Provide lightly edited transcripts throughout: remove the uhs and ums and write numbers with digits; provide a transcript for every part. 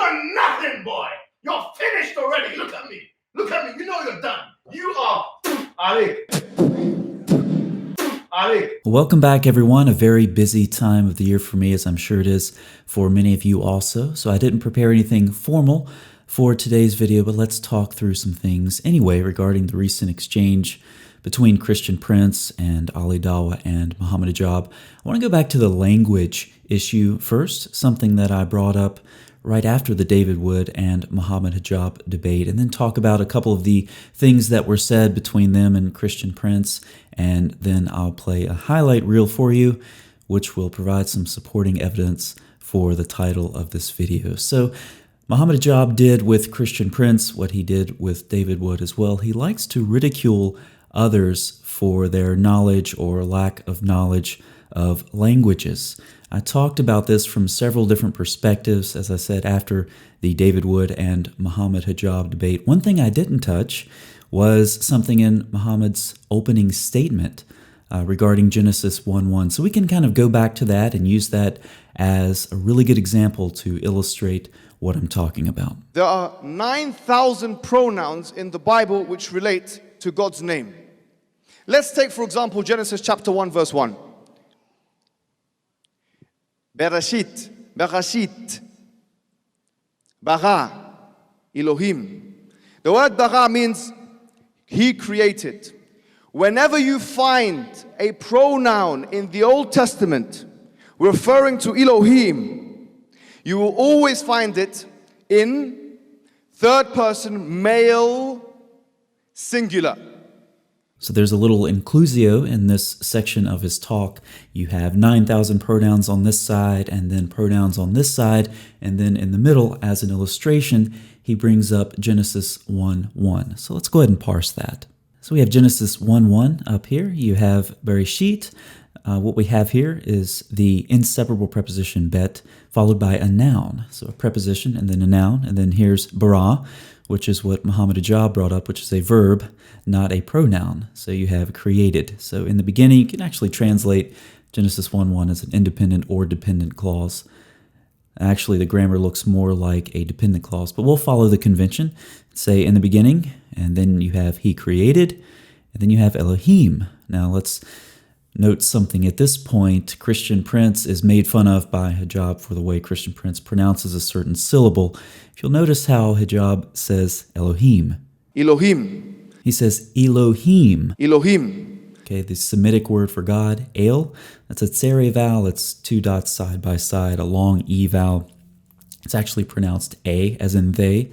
are nothing, boy. You're finished already. Look at me. Look at me. You know you're done. You are Ali. Ali. Welcome back, everyone. A very busy time of the year for me, as I'm sure it is for many of you also. So I didn't prepare anything formal for today's video, but let's talk through some things anyway regarding the recent exchange between Christian Prince and Ali Dawa and Mohammad Hijab. I want to go back to the language issue first, something that I brought up right after the David Wood and Mohammad Hijab debate, and then talk about a couple of the things that were said between them and Christian Prince, and then I'll play a highlight reel for you, which will provide some supporting evidence for the title of this video. So Mohammad Hijab did with Christian Prince what he did with David Wood as well. He likes to ridicule others for their knowledge or lack of knowledge of languages. I talked about this from several different perspectives, as I said, after the David Wood and Mohammad Hijab debate. One thing I didn't touch was something in Muhammad's opening statement regarding Genesis 1:1. So we can kind of go back to that and use that as a really good example to illustrate what I'm talking about. There are 9,000 pronouns in the Bible which relate to God's name. Let's take, for example, Genesis chapter 1, verse 1. Bereshit, Bereshit, Bara, Elohim. The word Bara means He created. Whenever you find a pronoun in the Old Testament referring to Elohim, you will always find it in third person, male, singular. So there's a little inclusio in this section of his talk. You have 9,000 pronouns on this side and then pronouns on this side. And then in the middle, as an illustration, he brings up Genesis 1:1. So let's go ahead and parse that. So we have Genesis 1:1 up here. You have Bereshit. What we have here is the inseparable preposition bet, followed by a noun. So a preposition and then a noun. And then here's bara, which is what Mohammad Hijab brought up, which is a verb, not a pronoun. So you have created. So in the beginning, you can actually translate Genesis 1:1 as an independent or dependent clause. Actually, the grammar looks more like a dependent clause, but we'll follow the convention. Say in the beginning, and then you have he created, and then you have Elohim. Now let's note something at this point. Christian Prince is made fun of by Hijab for the way Christian Prince pronounces a certain syllable. If you'll notice how Hijab says Elohim. Elohim. He says Elohim. Elohim. Okay, the Semitic word for God, El, that's a tseri vowel. It's two dots side by side, a long E vowel. It's actually pronounced A, as in they.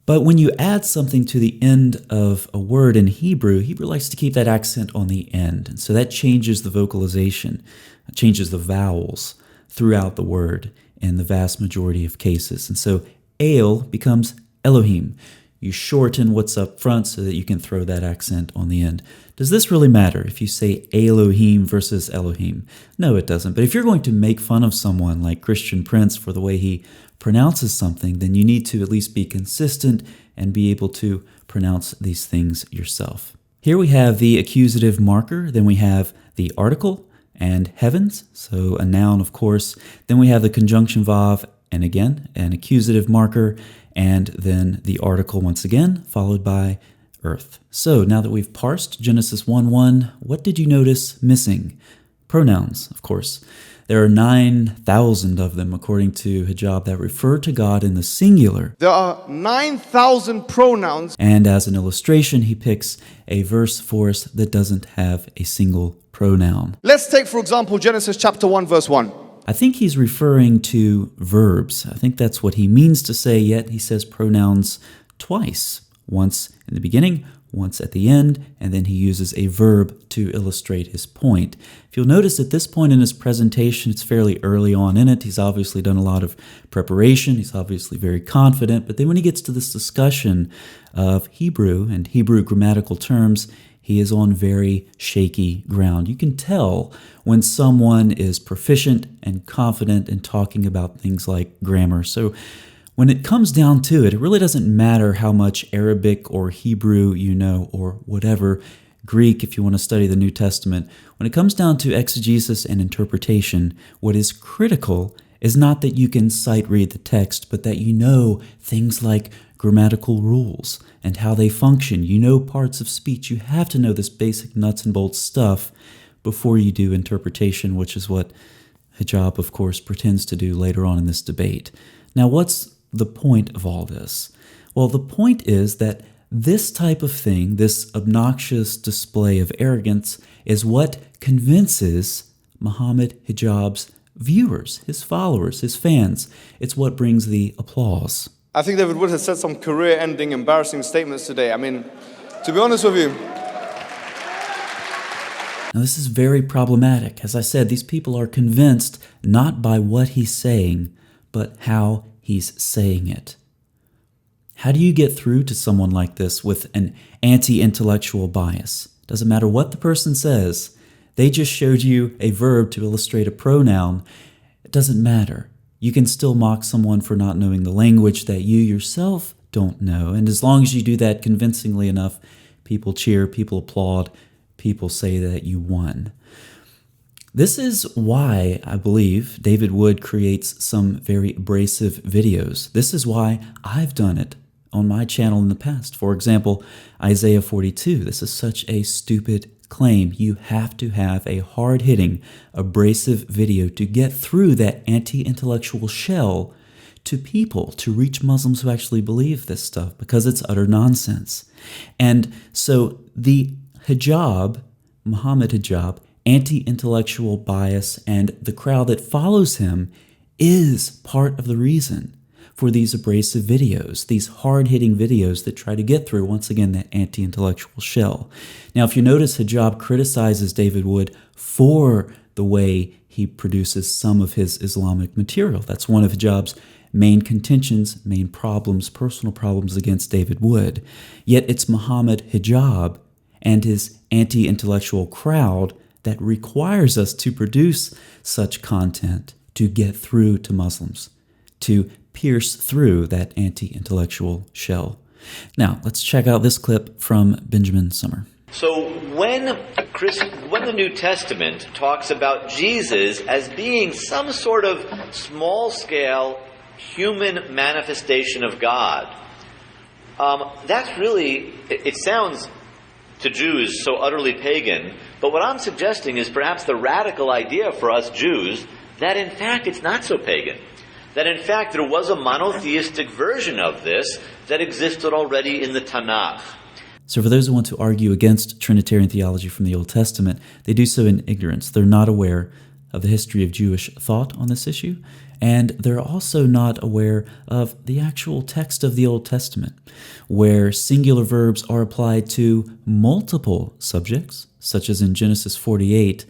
But when you add something to the end of a word in Hebrew likes to keep that accent on the end. And so that changes the vocalization, changes the vowels throughout the word in the vast majority of cases. And so El becomes Elohim. You shorten what's up front so that you can throw that accent on the end. Does this really matter if you say Elohim versus Elohim? No, it doesn't. But if you're going to make fun of someone like Christian Prince for the way he pronounces something, then you need to at least be consistent and be able to pronounce these things yourself. Here we have the accusative marker, then we have the article and heavens, so a noun, of course. Then we have the conjunction vav, and again, an accusative marker, and then the article once again, followed by earth. So now that we've parsed Genesis 1:1, what did you notice missing? Pronouns, of course. There are 9,000 of them, according to Hijab, that refer to God in the singular. There are 9,000 pronouns. And as an illustration, he picks a verse for us that doesn't have a single pronoun. Let's take, for example, Genesis chapter 1, verse 1. I think he's referring to verbs. I think that's what he means to say, yet he says pronouns twice. Once in the beginning, once at the end, and then he uses a verb to illustrate his point. If you'll notice at this point in his presentation, it's fairly early on in it. He's obviously done a lot of preparation. He's obviously very confident. But then when he gets to this discussion of Hebrew and Hebrew grammatical terms, he is on very shaky ground. You can tell when someone is proficient and confident in talking about things like grammar. So when it comes down to it, it really doesn't matter how much Arabic or Hebrew you know, or whatever, Greek if you want to study the New Testament. When it comes down to exegesis and interpretation, what is critical is not that you can sight read the text, but that you know things like grammatical rules and how they function. You know parts of speech. You have to know this basic nuts and bolts stuff before you do interpretation, which is what Hijab, of course, pretends to do later on in this debate. Now, what's the point of all this? Well, the point is that this type of thing, this obnoxious display of arrogance, is what convinces Mohammad Hijab's viewers, his followers, his fans. It's what brings the applause. I think David Wood has said some career-ending, embarrassing statements today. I mean, to be honest with you. Now, this is very problematic. As I said, these people are convinced not by what he's saying, but how he's saying it. How do you get through to someone like this with an anti-intellectual bias? Doesn't matter what the person says. They just showed you a verb to illustrate a pronoun. It doesn't matter. You can still mock someone for not knowing the language that you yourself don't know. And as long as you do that convincingly enough, people cheer, people applaud, people say that you won. This is why I believe David Wood creates some very abrasive videos. This is why I've done it on my channel in the past. For example, Isaiah 42. This is such a stupid claim. You have to have a hard-hitting, abrasive video to get through that anti-intellectual shell to people, to reach Muslims who actually believe this stuff, because it's utter nonsense. And so the Hijab, Mohammad Hijab, anti-intellectual bias, and the crowd that follows him is part of the reason for these abrasive videos, these hard-hitting videos that try to get through, once again, that anti-intellectual shell. Now, if you notice, Hijab criticizes David Wood for the way he produces some of his Islamic material. That's one of Hijab's main contentions, main problems, personal problems against David Wood. Yet it's Mohammad Hijab and his anti-intellectual crowd that requires us to produce such content to get through to Muslims, to pierce through that anti-intellectual shell. Now, let's check out this clip from Benjamin Summer. So when the New Testament talks about Jesus as being some sort of small-scale human manifestation of God, that's really, it sounds to Jews so utterly pagan, but what I'm suggesting is perhaps the radical idea for us Jews that in fact it's not so pagan. That in fact there was a monotheistic version of this that existed already in the Tanakh. So for those who want to argue against Trinitarian theology from the Old Testament, they do so in ignorance. They're not aware of the history of Jewish thought on this issue, and they're also not aware of the actual text of the Old Testament, where singular verbs are applied to multiple subjects, such as in Genesis 48.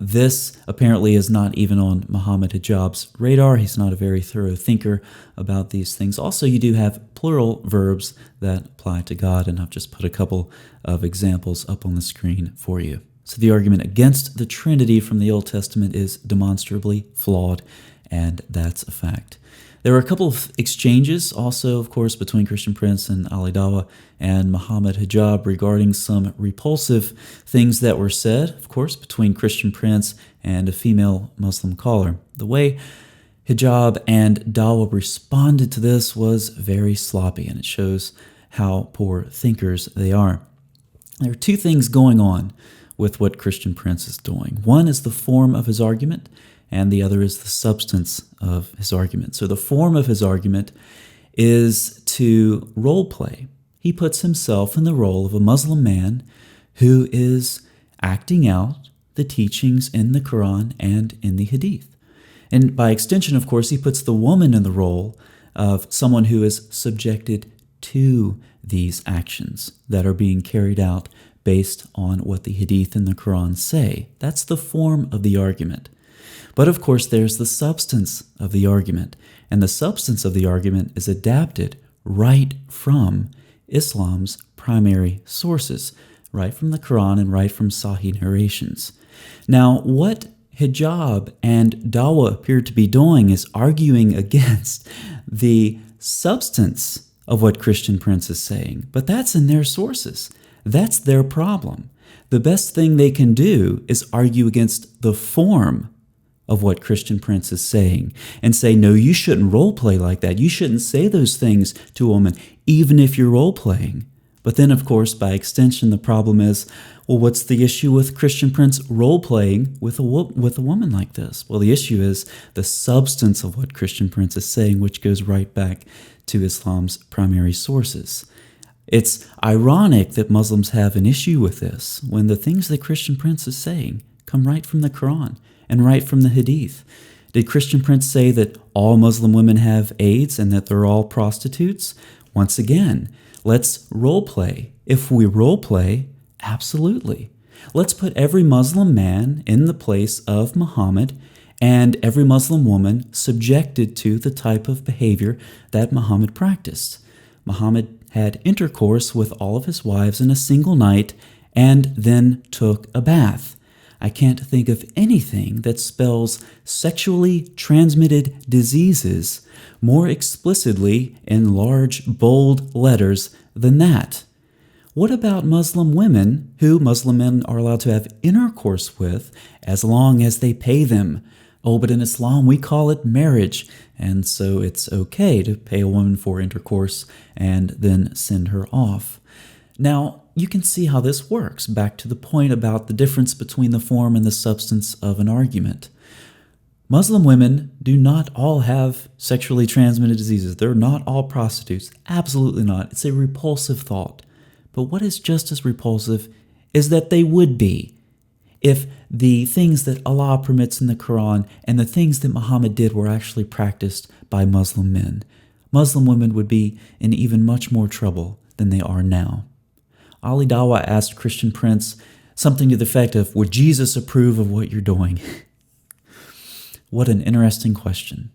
This apparently is not even on Mohammad Hijab's radar. He's not a very thorough thinker about these things. Also, you do have plural verbs that apply to God, and I've just put a couple of examples up on the screen for you. So the argument against the Trinity from the Old Testament is demonstrably flawed, and that's a fact. There were a couple of exchanges also, of course, between Christian Prince and Ali Dawa and Mohammad Hijab regarding some repulsive things that were said, of course, between Christian Prince and a female Muslim caller. The way Hijab and Dawa responded to this was very sloppy, and it shows how poor thinkers they are. There are two things going on with what Christian Prince is doing. One is the form of his argument, and the other is the substance of his argument. So the form of his argument is to role play. He puts himself in the role of a Muslim man who is acting out the teachings in the Quran and in the Hadith. And by extension, of course, he puts the woman in the role of someone who is subjected to these actions that are being carried out based on what the Hadith and the Quran say. That's the form of the argument. But of course, there's the substance of the argument, and the substance of the argument is adapted right from Islam's primary sources, right from the Quran and right from Sahih narrations. Now, what Hijab and Dawa appear to be doing is arguing against the substance of what Christian Prince is saying, but that's in their sources. That's their problem. The best thing they can do is argue against the form of what Christian Prince is saying and say, no, you shouldn't role play like that. You shouldn't say those things to a woman, even if you're role playing. But then, of course, by extension, the problem is, well, what's the issue with Christian Prince role playing with a woman like this? Well, the issue is the substance of what Christian Prince is saying, which goes right back to Islam's primary sources. It's ironic that Muslims have an issue with this when the things that Christian Prince is saying come right from the Quran and right from the Hadith. Did Christian Prince say that all Muslim women have AIDS and that they're all prostitutes? Once again, let's role play. If we role play, absolutely. Let's put every Muslim man in the place of Muhammad and every Muslim woman subjected to the type of behavior that Muhammad practiced. Muhammad had intercourse with all of his wives in a single night and then took a bath. I can't think of anything that spells sexually transmitted diseases more explicitly in large, bold letters than that. What about Muslim women who Muslim men are allowed to have intercourse with as long as they pay them? Oh, but in Islam we call it marriage, and so it's okay to pay a woman for intercourse and then send her off. Now, you can see how this works, back to the point about the difference between the form and the substance of an argument. Muslim women do not all have sexually transmitted diseases. They're not all prostitutes. Absolutely not. It's a repulsive thought. But what is just as repulsive is that they would be if the things that Allah permits in the Quran and the things that Muhammad did were actually practiced by Muslim men. Muslim women would be in even much more trouble than they are now. Ali Dawa asked Christian Prince something to the effect of, would Jesus approve of what you're doing? What an interesting question.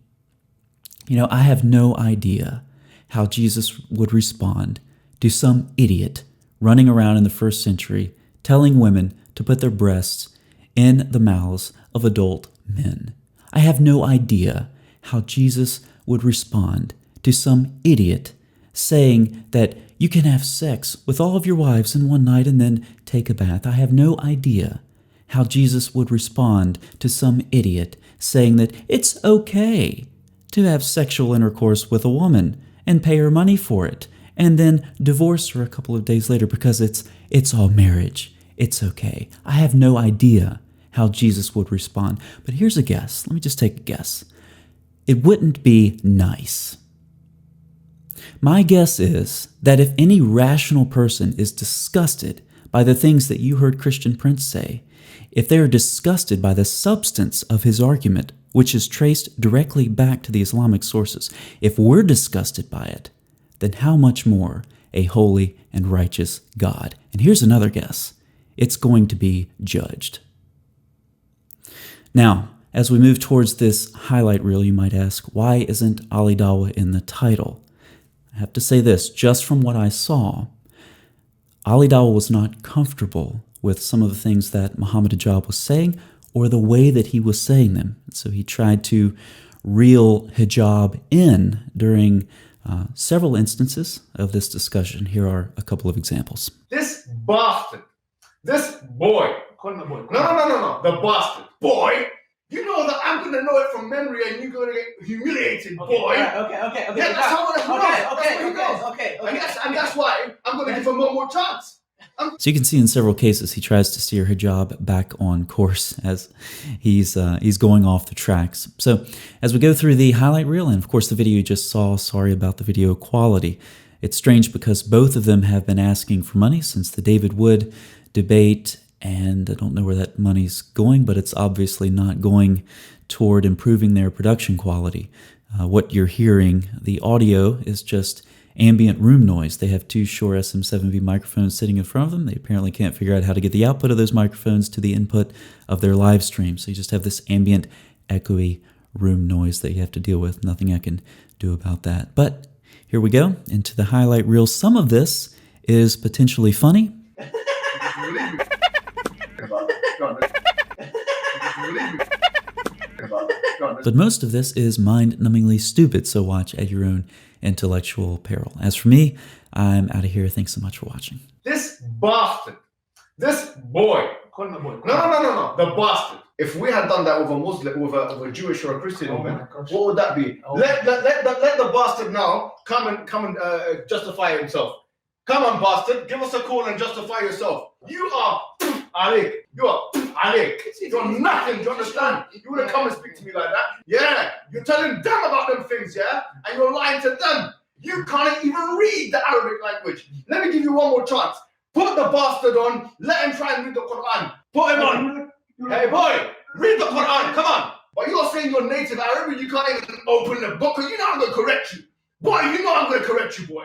You know, I have no idea how Jesus would respond to some idiot running around in the first century telling women to put their breasts in the mouths of adult men. I have no idea how Jesus would respond to some idiot saying that you can have sex with all of your wives in one night and then take a bath. I have no idea how Jesus would respond to some idiot saying that it's okay to have sexual intercourse with a woman and pay her money for it and then divorce her a couple of days later because it's all marriage. It's okay. I have no idea how Jesus would respond. But here's a guess. Let me just take a guess. It wouldn't be nice. My guess is that if any rational person is disgusted by the things that you heard Christian Prince say, if they are disgusted by the substance of his argument, which is traced directly back to the Islamic sources, if we're disgusted by it, then how much more a holy and righteous God? And here's another guess. It's going to be judged. Now, as we move towards this highlight reel, you might ask, why isn't Ali Dawa in the title? I have to say this, just from what I saw, Ali Dawa was not comfortable with some of the things that Mohammad Hijab was saying or the way that he was saying them. So he tried to reel Hijab in during several instances of this discussion. Here are a couple of examples. This bastard, this boy, call him a boy. No, the bastard boy. You know that I'm gonna know it from memory, and you're gonna get humiliated, boy. Okay. Yeah, that's how I'm gonna know. That's where he goes. And that's why I'm gonna give him one more chance. So you can see in several cases he tries to steer Hijab back on course as he's going off the tracks. So as we go through the highlight reel, and of course the video you just saw, sorry about the video quality, it's strange because both of them have been asking for money since the David Wood debate, and I don't know where that money's going, but it's obviously not going toward improving their production quality. What you're hearing, the audio is just ambient room noise. They have two Shure SM7B microphones sitting in front of them. They apparently can't figure out how to get the output of those microphones to the input of their live stream. So you just have this ambient, echoey room noise that you have to deal with. Nothing I can do about that. But here we go into the highlight reel. Some of this is potentially funny. But most of this is mind-numbingly stupid, so watch at your own intellectual peril. As for me, I'm out of here. Thanks so much for watching. This bastard, this boy, call him a boy. No, the bastard. If we had done that with a Muslim, with a Jewish or a Christian woman, gosh. what would that be? Oh. Let the bastard now come and justify himself. Come on, bastard, give us a call and justify yourself. You are Alik. You are Alik. You're nothing. Do you understand? You wouldn't come and speak to me like that. Yeah, you're telling them about them things, yeah, and you're lying to them. You can't even read the Arabic language. Let me give you one more chance. Put the bastard on. Let him try and read the Quran. Put him on. Hey boy, read the Quran, come on. But you're saying you're native Arab and you can't even open the book, because you know I'm going to correct you. Boy, you know I'm going to correct you, boy.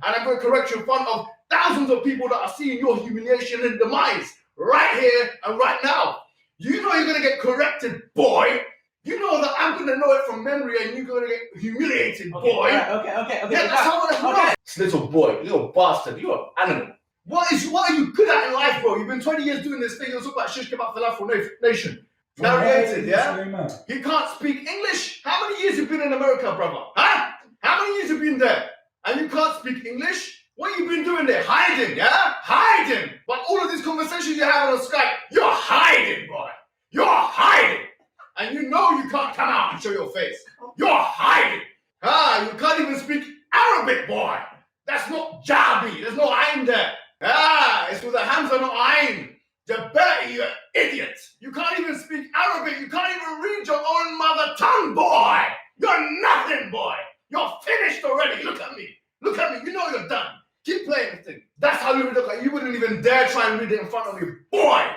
And I'm going to correct you in front of thousands of people that are seeing your humiliation and demise right here and right now. You know you're going to get corrected, boy. You know that I'm going to know it from memory and you're going to get humiliated, boy. Okay. Yeah, that's how I want to know. This little boy, little bastard, you're an animal. What are you good at in life, bro? You've been 20 years doing this thing. You're talking about shish kebab falafel nation. Narrated, yeah? He can't speak English. How many years you been in America, brother? Huh? How many years you been there? And you can't speak English? What you been doing there? Hiding, yeah? Hiding. But all of these conversations you have on Skype, you're hiding, boy. You're hiding. And you know you can't come out and show your face. You're hiding. You can't even speak Arabic, boy. That's not Jabi. There's no Ain there. It's with the Hamza, not Ain. Jabari, you idiot. You can't even speak Arabic. You can't even read your own mother tongue, boy. You're nothing, boy. You're finished already. Look at me. Look at me. You know you're done. Keep playing the thing. That's how you would look like. You wouldn't even dare try and read it in front of me, boy.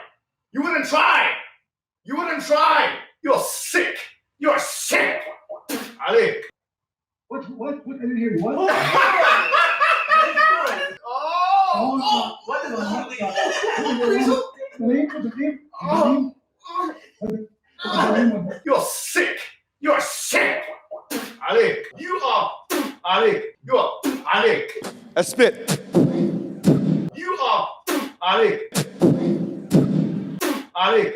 You wouldn't try. You wouldn't try. You're sick. You're sick. Ali. What? I didn't hear you. What? What You're sick. You're sick. Ali. You are Ali. You are Ali. A spit. You are Ali. Ali.